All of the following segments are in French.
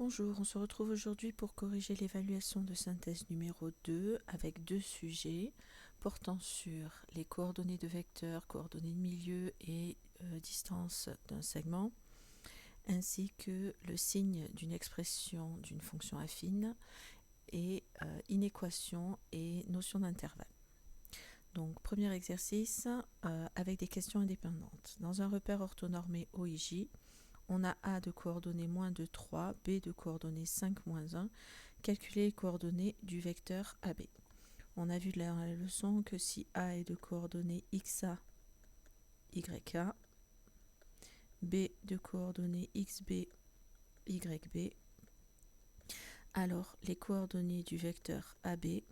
Bonjour, on se retrouve aujourd'hui pour corriger l'évaluation de synthèse numéro 2 avec deux sujets portant sur les coordonnées de vecteurs, coordonnées de milieu et distance d'un segment, ainsi que le signe d'une expression d'une fonction affine et inéquation et notion d'intervalle. Donc, premier exercice avec des questions indépendantes. Dans un repère orthonormé OIJ, on a A de coordonnées moins 2, 3, B de coordonnées 5, moins 1. Calculer les coordonnées du vecteur AB. On a vu dans la leçon que si A est de coordonnées XA, YA, B de coordonnées XB, YB, alors les coordonnées du vecteur AB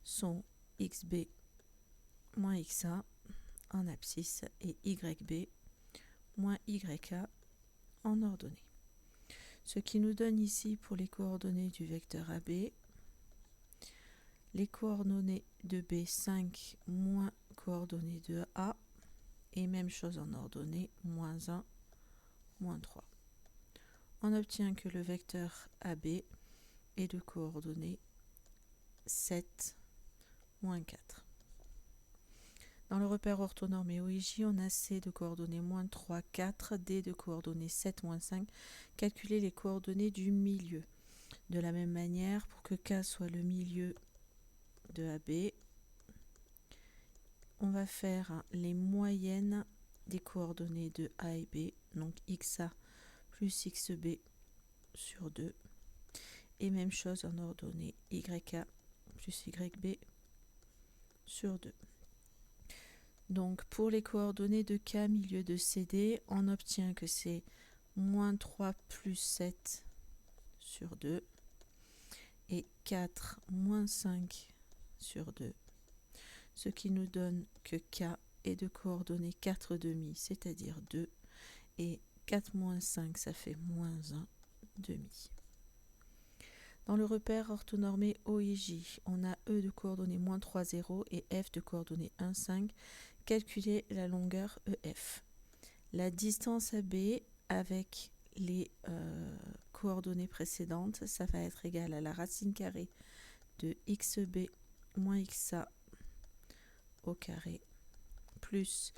sont XB moins XA en abscisse et YB moins YA en ordonnée. Ce qui nous donne ici pour les coordonnées du vecteur AB, les coordonnées de B 5 moins coordonnées de A, et même chose en ordonnée, moins 1, moins 3. On obtient que le vecteur AB est de coordonnées 7, moins 4. Dans le repère orthonormé OIJ, on a C de coordonnées moins 3, 4, D de coordonnées 7, moins 5. Calculer les coordonnées du milieu. De la même manière, pour que K soit le milieu de AB, on va faire les moyennes des coordonnées de A et B, donc XA plus XB sur 2. Et même chose en ordonnée YA plus YB sur 2. Donc pour les coordonnées de K milieu de CD, on obtient que c'est moins 3 plus 7 sur 2 et 4 moins 5 sur 2. Ce qui nous donne que K est de coordonnées 4 demi, c'est-à-dire 2, et 4 moins 5, ça fait moins 1 demi. Dans le repère orthonormé OIJ, on a E de coordonnées moins 3, 0 et F de coordonnées 1, 5. Calculer la longueur EF. La distance AB avec les coordonnées précédentes, ça va être égal à la racine carrée de XB moins XA au carré plus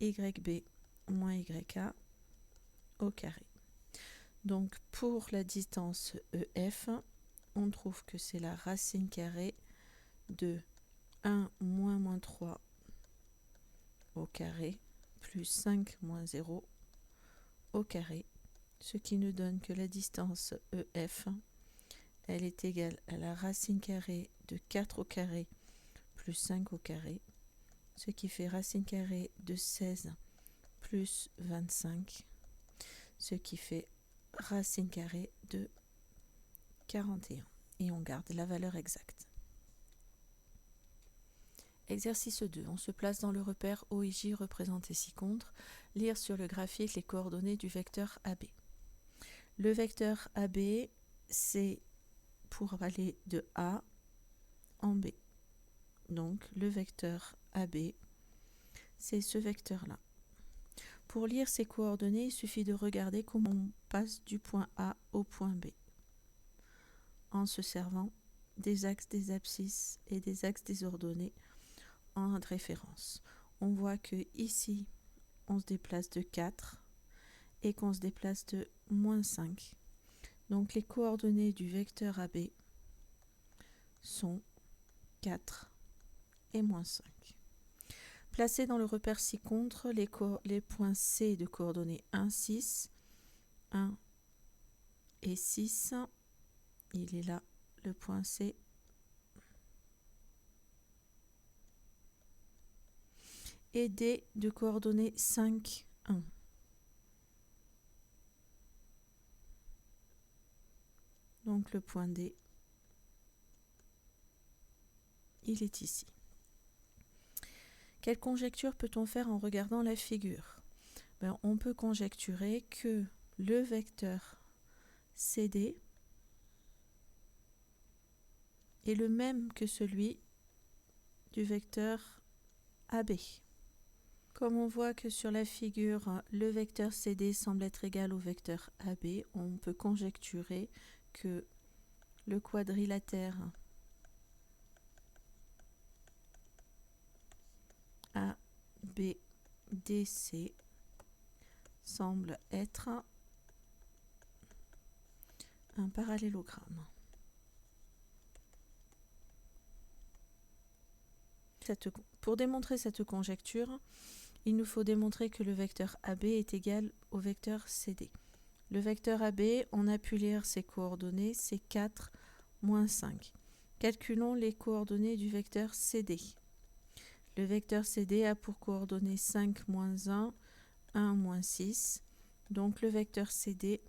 YB moins YA au carré. Donc pour la distance EF, on trouve que c'est la racine carrée de 1 moins 3 au carré plus 5 moins 0 au carré, ce qui nous donne que la distance EF, elle est égale à la racine carrée de 4 au carré plus 5 au carré, ce qui fait racine carrée de 16 plus 25, ce qui fait racine carrée de 41. Et on garde la valeur exacte. Exercice 2. On se place dans le repère OIJ représenté ci-contre. Lire sur le graphique les coordonnées du vecteur AB. Le vecteur AB, c'est pour aller de A en B. Donc, le vecteur AB, c'est ce vecteur-là. Pour lire ces coordonnées, il suffit de regarder comment on passe du point A au point B, en se servant des axes des abscisses et des axes des ordonnées en référence. On voit que ici, on se déplace de 4 et qu'on se déplace de moins 5. Donc les coordonnées du vecteur AB sont 4 et moins 5. Placés dans le repère ci-contre, les points C de coordonnées 1, 6, 1 et 6, il est là, le point C. Et D de coordonnées 5, 1. Donc le point D, il est ici. Quelle conjecture peut-on faire en regardant la figure ? On peut conjecturer que le vecteur CD est le même que celui du vecteur AB. Comme on voit que sur la figure, le vecteur CD semble être égal au vecteur AB, on peut conjecturer que le quadrilatère ABDC semble être un parallélogramme. Pour démontrer cette conjecture, il nous faut démontrer que le vecteur AB est égal au vecteur CD. Le vecteur AB, on a pu lire ses coordonnées, c'est 4, moins 5. Calculons les coordonnées du vecteur CD. Le vecteur CD a pour coordonnées 5, moins 1, 1, moins 6. Donc le vecteur CD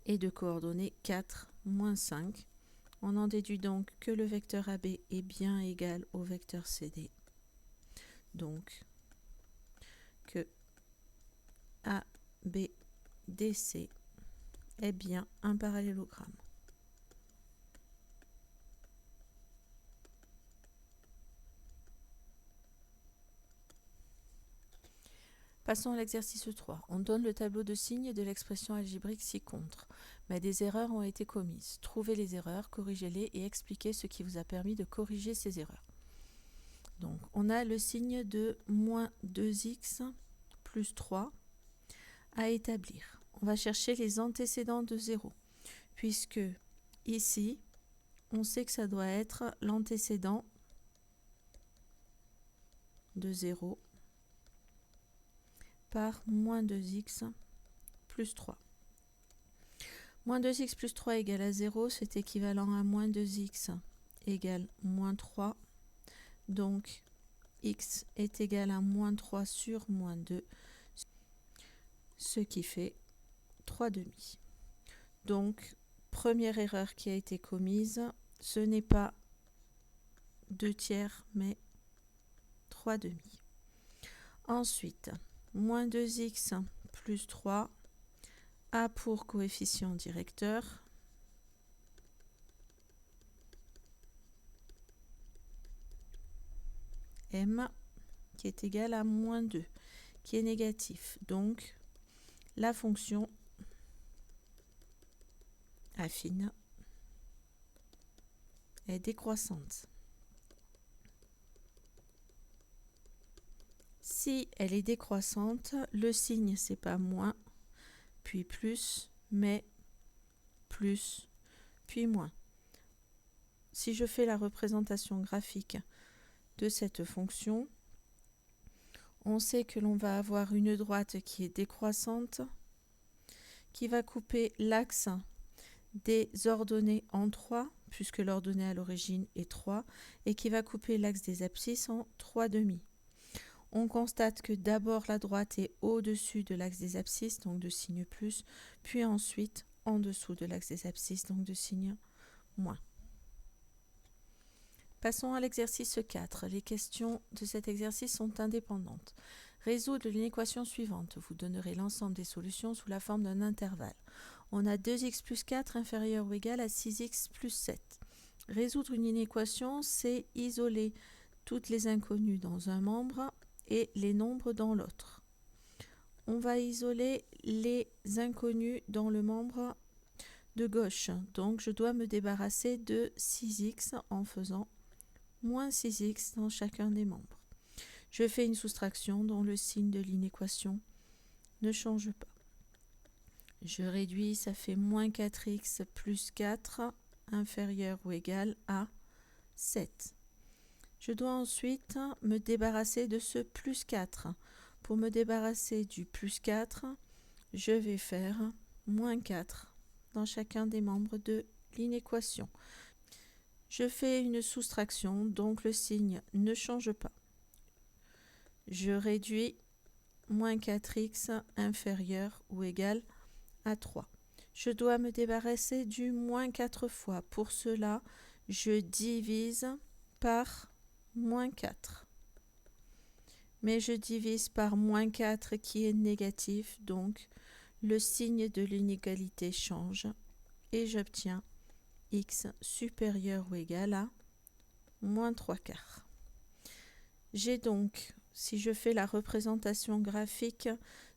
est de coordonnées 4, moins 5. On en déduit donc que le vecteur AB est bien égal au vecteur CD. Donc, que ABDC est bien un parallélogramme. Passons à l'exercice 3. On donne le tableau de signes de l'expression algébrique ci-contre, mais des erreurs ont été commises. Trouvez les erreurs, corrigez-les et expliquez ce qui vous a permis de corriger ces erreurs. Donc, on a le signe de moins 2x plus 3 à établir. On va chercher les antécédents de 0, puisque ici, on sait que ça doit être l'antécédent de 0 par moins 2x plus 3. Moins 2x plus 3 égale à 0, c'est équivalent à moins 2x égale moins 3. Donc, x est égal à moins 3 sur moins 2, ce qui fait 3 demi. Donc, première erreur qui a été commise, ce n'est pas 2 tiers, mais 3 demi. Ensuite, moins 2x plus 3 a pour coefficient directeur m qui est égal à moins 2, qui est négatif. Donc, la fonction affine est décroissante. Si elle est décroissante, le signe c'est pas moins, puis plus, mais plus, puis moins. Si je fais la représentation graphique de cette fonction, on sait que l'on va avoir une droite qui est décroissante, qui va couper l'axe des ordonnées en 3, puisque l'ordonnée à l'origine est 3, et qui va couper l'axe des abscisses en 3 demi. On constate que d'abord la droite est au-dessus de l'axe des abscisses, donc de signe plus, puis ensuite en dessous de l'axe des abscisses, donc de signe moins. Passons à l'exercice 4. Les questions de cet exercice sont indépendantes. Résoudre l'inéquation suivante. Vous donnerez l'ensemble des solutions sous la forme d'un intervalle. On a 2x plus 4 inférieur ou égal à 6x plus 7. Résoudre une inéquation, c'est isoler toutes les inconnues dans un membre et les nombres dans l'autre. On va isoler les inconnus dans le membre de gauche. Donc, je dois me débarrasser de 6x en faisant moins 6x dans chacun des membres. Je fais une soustraction dont le signe de l'inéquation ne change pas. Je réduis, ça fait moins 4x plus 4 inférieur ou égal à 7. Je dois ensuite me débarrasser de ce plus 4. Pour me débarrasser du plus 4, je vais faire moins 4 dans chacun des membres de l'inéquation. Je fais une soustraction, donc le signe ne change pas. Je réduis moins 4x inférieur ou égal à 3. Je dois me débarrasser du moins 4 fois. Pour cela, je divise par moins 4. Mais je divise par moins 4 qui est négatif, donc le signe de l'inégalité change et j'obtiens x supérieur ou égal à moins 3 quarts. J'ai donc si je fais la représentation graphique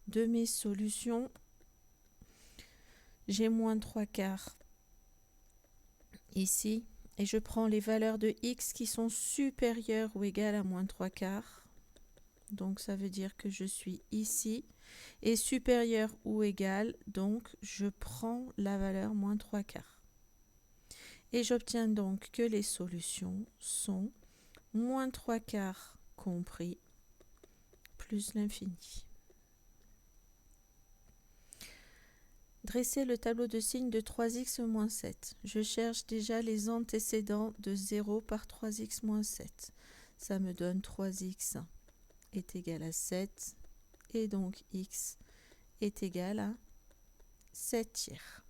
de mes solutions, j'ai moins 3/4 ici, et je prends les valeurs de x qui sont supérieures ou égales à moins 3/4. Donc ça veut dire que je suis ici, et supérieur ou égal, donc je prends la valeur moins 3/4. Et j'obtiens donc que les solutions sont moins 3/4 compris plus l'infini. Dresser le tableau de signes de 3x moins 7. Je cherche déjà les antécédents de 0 par 3x moins 7. Ça me donne 3x est égal à 7 et donc x est égal à 7/3.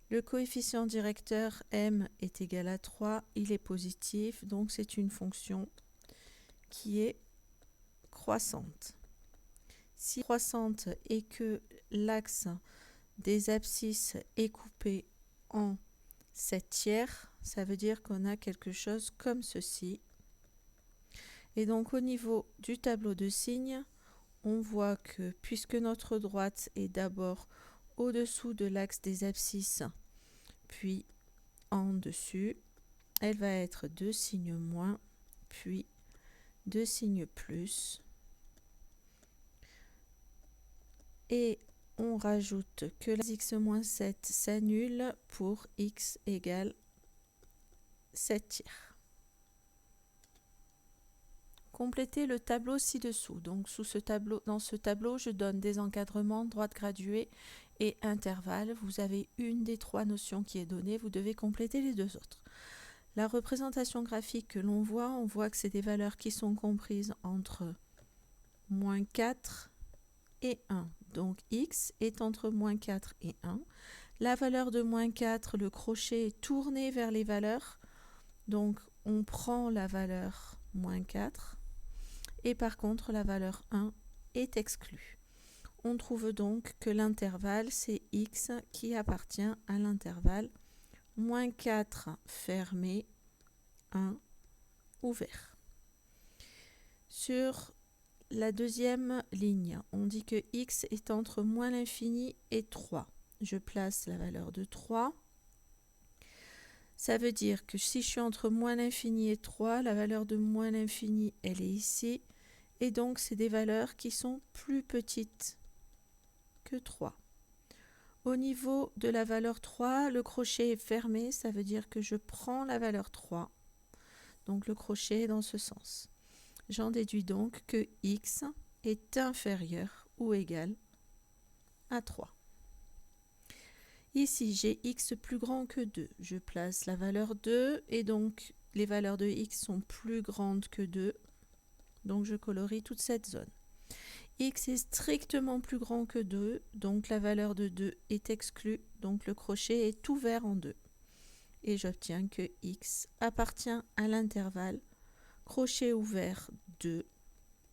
Le coefficient directeur m est égal à 3, il est positif, donc c'est une fonction qui est croissante. Si croissante et que l'axe des abscisses est coupé en 7/3, ça veut dire qu'on a quelque chose comme ceci. Et donc au niveau du tableau de signes, on voit que puisque notre droite est d'abord au-dessous de l'axe des abscisses, puis en dessus, elle va être 2 signes moins, puis 2 signes plus. Et on rajoute que la x-7 s'annule pour x égale 7/3. Complétez le tableau ci-dessous. Donc dans ce tableau, je donne des encadrements, droite graduée et intervalle. Vous avez une des 3 notions qui est donnée, vous devez compléter les 2 autres. La représentation graphique que l'on voit, on voit que c'est des valeurs qui sont comprises entre moins 4 et 1. Donc x est entre moins 4 et 1. La valeur de moins 4, le crochet est tourné vers les valeurs. Donc on prend la valeur moins 4. Et par contre, la valeur 1 est exclue. On trouve donc que l'intervalle, c'est x qui appartient à l'intervalle moins 4 fermé, 1 ouvert. Sur la deuxième ligne, on dit que x est entre moins l'infini et 3. Je place la valeur de 3. Ça veut dire que si je suis entre moins l'infini et 3, la valeur de moins l'infini, elle est ici. Et donc, c'est des valeurs qui sont plus petites que 3. Au niveau de la valeur 3, le crochet est fermé. Ça veut dire que je prends la valeur 3. Donc, le crochet est dans ce sens. J'en déduis donc que x est inférieur ou égal à 3. Ici, j'ai x plus grand que 2. Je place la valeur 2 et donc les valeurs de x sont plus grandes que 2. Donc je colorie toute cette zone. X est strictement plus grand que 2, donc la valeur de 2 est exclue, donc le crochet est ouvert en 2. Et j'obtiens que x appartient à l'intervalle crochet ouvert 2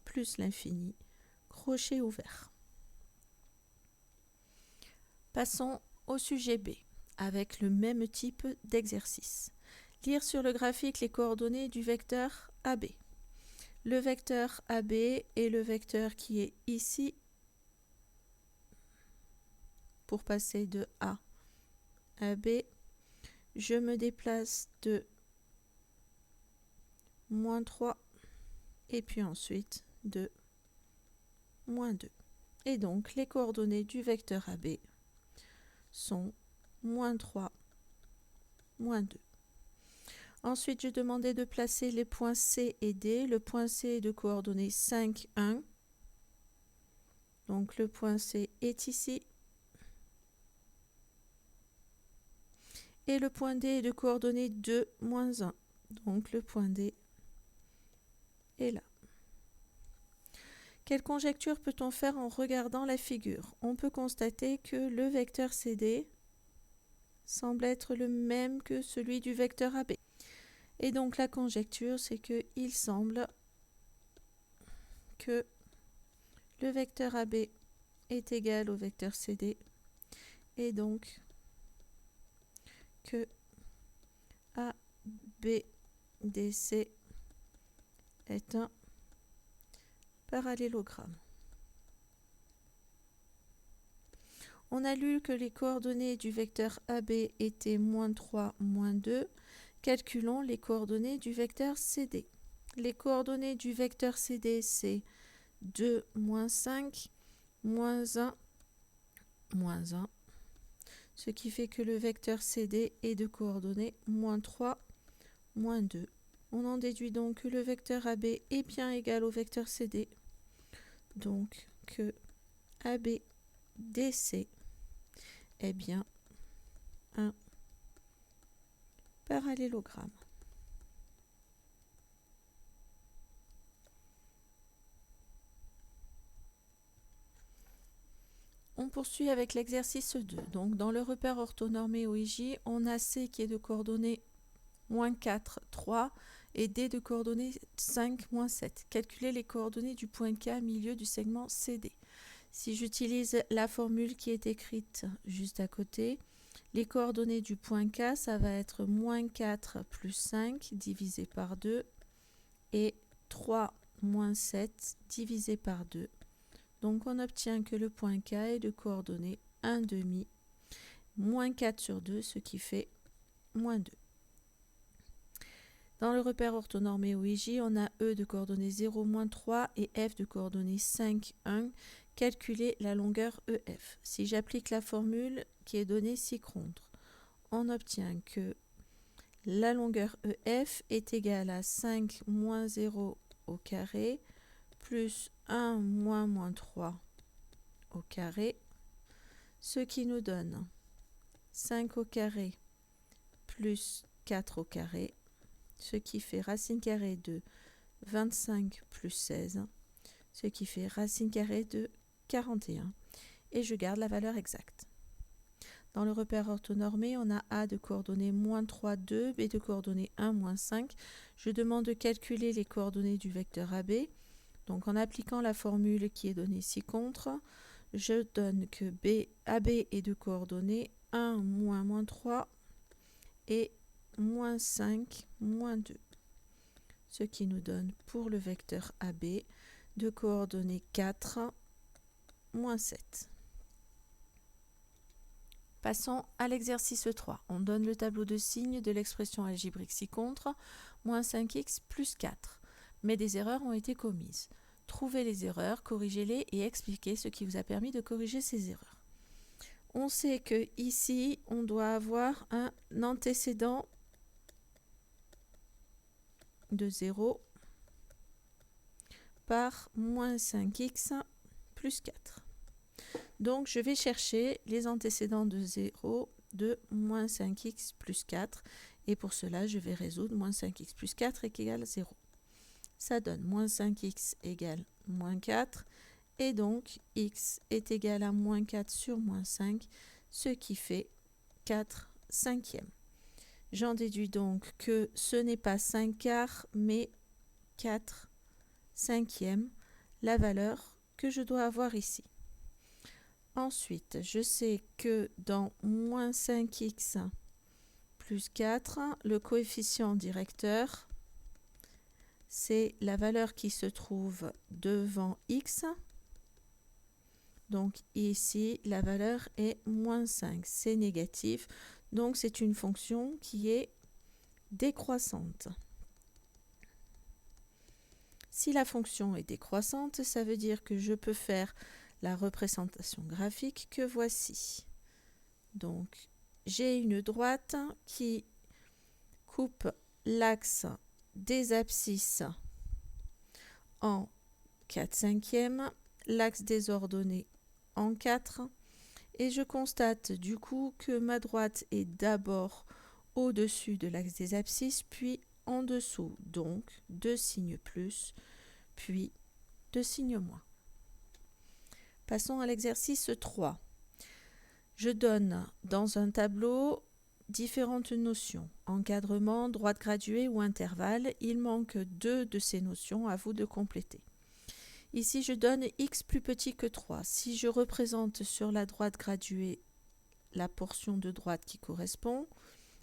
plus l'infini, crochet ouvert. Passons au sujet B, avec le même type d'exercice. Lire sur le graphique les coordonnées du vecteur AB. Le vecteur AB est le vecteur qui est ici pour passer de A à B. Je me déplace de moins 3 et puis ensuite de moins 2. Et donc les coordonnées du vecteur AB sont moins 3, moins 2. Ensuite, je demandais de placer les points C et D. Le point C est de coordonnées 5, 1. Donc le point C est ici. Et le point D est de coordonnées 2, moins 1. Donc le point D est là. Quelle conjecture peut-on faire en regardant la figure? On peut constater que le vecteur CD semble être le même que celui du vecteur AB. Et donc la conjecture, c'est qu'il semble que le vecteur AB est égal au vecteur CD et donc que ABDC est un parallélogramme. On a lu que les coordonnées du vecteur AB étaient -3, -2. Calculons les coordonnées du vecteur CD. Les coordonnées du vecteur CD, c'est 2, -5, -1, -1. Ce qui fait que le vecteur CD est de coordonnées -3, -2. On en déduit donc que le vecteur AB est bien égal au vecteur CD. Donc que AB DC est bien un parallélogramme. On poursuit avec l'exercice 2. Donc dans le repère orthonormé OIJ, on a C qui est de coordonnées -4, 3 et D de coordonnées 5, -7. Calculez les coordonnées du point K milieu du segment CD. Si j'utilise la formule qui est écrite juste à côté, les coordonnées du point K, ça va être -4 plus 5 divisé par 2 et 3 -7 divisé par 2. Donc on obtient que le point K est de coordonnées 1/2, -4 sur 2, ce qui fait -2. Dans le repère orthonormé OIJ, on a E de coordonnées 0, -3 et F de coordonnées 5, 1. Calculer la longueur EF. Si j'applique la formule qui est donnée ci-contre, on obtient que la longueur EF est égale à 5 moins 0 au carré plus 1 moins 3 au carré, ce qui nous donne 5 au carré plus 4 au carré, ce qui fait racine carrée de 25 plus 16, ce qui fait racine carrée de 41. Et je garde la valeur exacte. Dans le repère orthonormé, on a A de coordonnées -3, 2, B de coordonnées 1, -5. Je demande de calculer les coordonnées du vecteur AB. Donc en appliquant la formule qui est donnée ci-contre, je donne que AB est de coordonnées 1, -3 et -5, -2. Ce qui nous donne pour le vecteur AB de coordonnées 4, -7. Passons à l'exercice 3. On donne le tableau de signes de l'expression algébrique ci-contre, -5x plus 4. Mais des erreurs ont été commises. Trouvez les erreurs, corrigez-les et expliquez ce qui vous a permis de corriger ces erreurs. On sait que ici, on doit avoir un antécédent de 0 par -5x plus 4. Donc, je vais chercher les antécédents de 0 de -5x plus 4. Et pour cela, je vais résoudre -5x plus 4 est égal à 0. Ça donne -5x égale -4. Et donc, x est égal à -4 sur -5, ce qui fait 4 cinquièmes. J'en déduis donc que ce n'est pas 5 quarts, mais 4 cinquièmes, la valeur que je dois avoir ici. Ensuite, je sais que dans -5x plus 4, le coefficient directeur, c'est la valeur qui se trouve devant x. Donc ici, la valeur est -5. C'est négatif. Donc c'est une fonction qui est décroissante. Si la fonction est décroissante, ça veut dire que je peux faire la représentation graphique que voici. Donc, j'ai une droite qui coupe l'axe des abscisses en 4/5, l'axe des ordonnées en 4, et je constate du coup que ma droite est d'abord au-dessus de l'axe des abscisses, puis en dessous, donc 2 signes plus, puis 2 signes moins. Passons à l'exercice 3. Je donne dans un tableau différentes notions. Encadrement, droite graduée ou intervalle. Il manque 2 de ces notions, à vous de compléter. Ici, je donne x plus petit que 3. Si je représente sur la droite graduée la portion de droite qui correspond,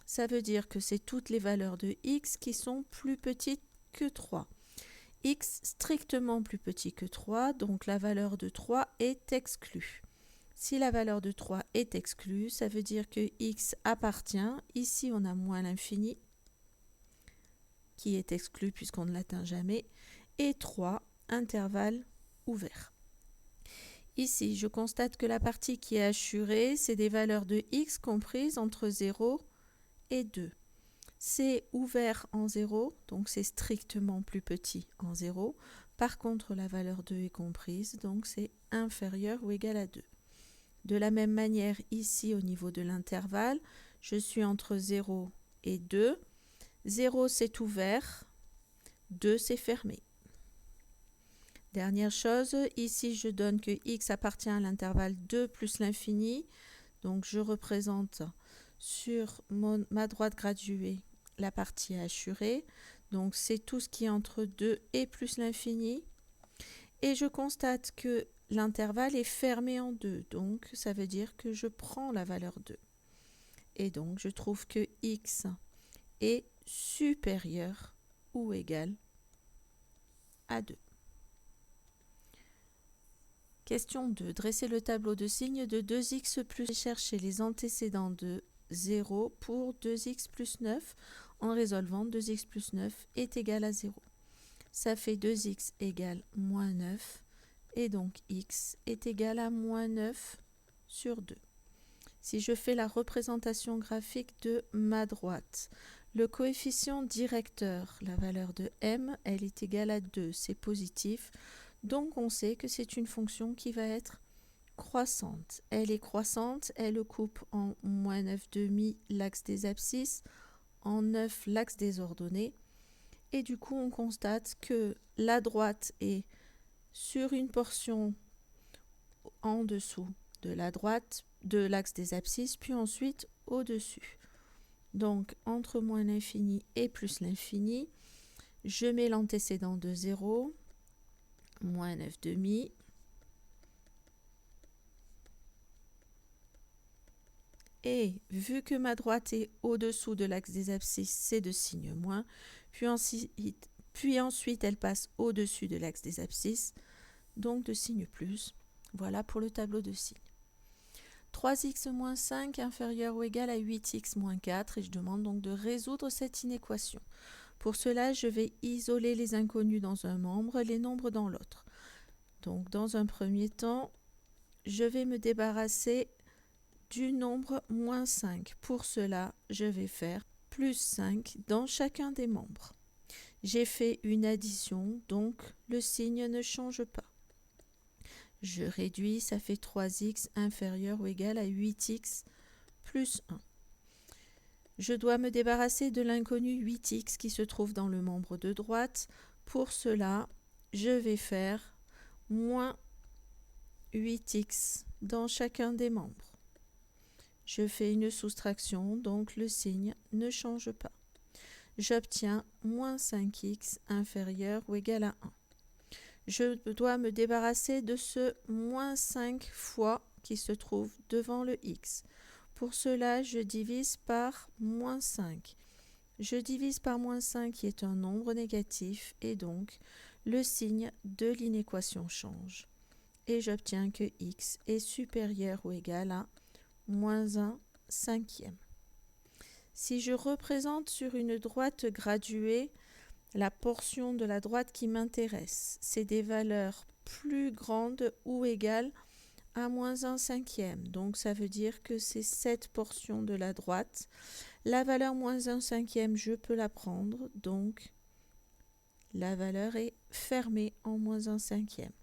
ça veut dire que c'est toutes les valeurs de x qui sont plus petites que 3. x strictement plus petit que 3, donc la valeur de 3 est exclue. Si la valeur de 3 est exclue, ça veut dire que x appartient, ici on a moins l'infini, qui est exclu puisqu'on ne l'atteint jamais, et 3, intervalle ouvert. Ici, je constate que la partie qui est assurée, c'est des valeurs de x comprises entre 0 et 2. C'est ouvert en 0, donc c'est strictement plus petit en 0. Par contre, la valeur 2 est comprise, donc c'est inférieur ou égal à 2. De la même manière, ici, au niveau de l'intervalle, je suis entre 0 et 2. 0, c'est ouvert. 2, c'est fermé. Dernière chose, ici, je donne que x appartient à l'intervalle 2 plus l'infini. Donc, je représente sur ma droite graduée la partie assurée. Donc, c'est tout ce qui est entre 2 et plus l'infini. Et je constate que l'intervalle est fermé en 2. Donc, ça veut dire que je prends la valeur 2. Et donc, je trouve que x est supérieur ou égal à 2. Question 2. Dressez le tableau de signes de 2x plus chercher les antécédents de 0 pour 2x plus 9 en résolvant 2x plus 9 est égal à 0. Ça fait 2x égale moins 9 et donc x est égal à moins 9 sur 2. Si je fais la représentation graphique de ma droite, le coefficient directeur, la valeur de m, elle est égale à 2, c'est positif. Donc on sait que c'est une fonction qui va être croissante. Elle est croissante, elle coupe en moins 9,5 l'axe des abscisses, en 9 l'axe des ordonnées. Et du coup, on constate que la droite est sur une portion en dessous de la droite de l'axe des abscisses, puis ensuite au-dessus. Donc, entre moins l'infini et plus l'infini, je mets l'antécédent de 0, moins 9,5. Et vu que ma droite est au-dessous de l'axe des abscisses, c'est de signe moins, puis ensuite elle passe au-dessus de l'axe des abscisses, donc de signe plus. Voilà pour le tableau de signes. 3x moins 5 inférieur ou égal à 8x moins 4 et je demande donc de résoudre cette inéquation. Pour cela, je vais isoler les inconnus dans un membre, les nombres dans l'autre. Donc dans un premier temps, je vais me débarrasser du nombre moins 5. Pour cela, je vais faire plus 5 dans chacun des membres. J'ai fait une addition, donc le signe ne change pas. Je réduis, ça fait 3x inférieur ou égal à 8x plus 1. Je dois me débarrasser de l'inconnu 8x qui se trouve dans le membre de droite. Pour cela, je vais faire moins 8x dans chacun des membres. Je fais une soustraction, donc le signe ne change pas. J'obtiens moins 5x inférieur ou égal à 1. Je dois me débarrasser de ce moins 5 fois qui se trouve devant le x. Pour cela, je divise par moins 5. Je divise par moins 5 qui est un nombre négatif et donc le signe de l'inéquation change. Et j'obtiens que x est supérieur ou égal à moins 1 cinquième. Si je représente sur une droite graduée, la portion de la droite qui m'intéresse, c'est des valeurs plus grandes ou égales à moins 1 cinquième. Donc ça veut dire que c'est cette portion de la droite. La valeur moins 1 cinquième, je peux la prendre. Donc la valeur est fermée en moins 1 cinquième.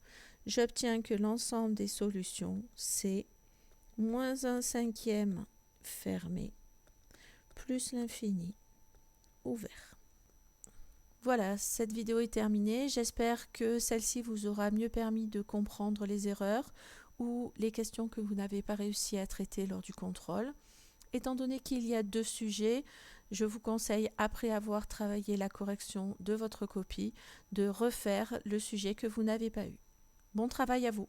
J'obtiens que l'ensemble des solutions, c'est moins 1 cinquième fermé plus l'infini ouvert. Voilà, cette vidéo est terminée. J'espère que celle-ci vous aura mieux permis de comprendre les erreurs ou les questions que vous n'avez pas réussi à traiter lors du contrôle. Étant donné qu'il y a 2 sujets, je vous conseille, après avoir travaillé la correction de votre copie, de refaire le sujet que vous n'avez pas eu. Bon travail à vous!